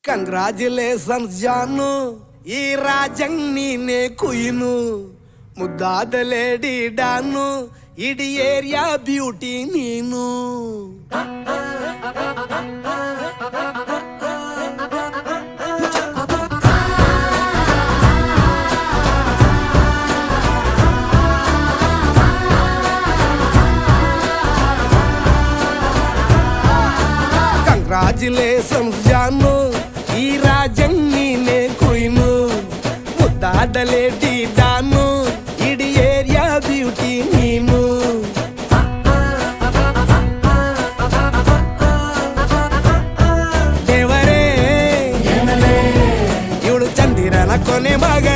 Congratulations ಜಾನು, ಈ ರಾಜಂಗ್ ನೀನೆ ಕುಯ್ನು, ಮುದ್ದಾದ ಲೇಡಿ ಡಾನು, ಇಡೀ ಏರಿಯಾ ಬ್ಯೂಟಿ ನೀನು. ಕಂಗ್ರಾಚುಲೇಷನ್ಸ್ ಜಾನು, ಈ ರಾಜಂಗ್ ನೀನೆ ಕುಯ್ನು, ಮುದ್ದಾದ ಲೇಡಿ ಡಾನು, ಇಡೀ ಏರಿಯಾ ಬ್ಯೂಟಿ ನೀನು. ದೇವರೇ ಇವಳು ಚಂದಿರನ ಕೊನೆ ಮಗ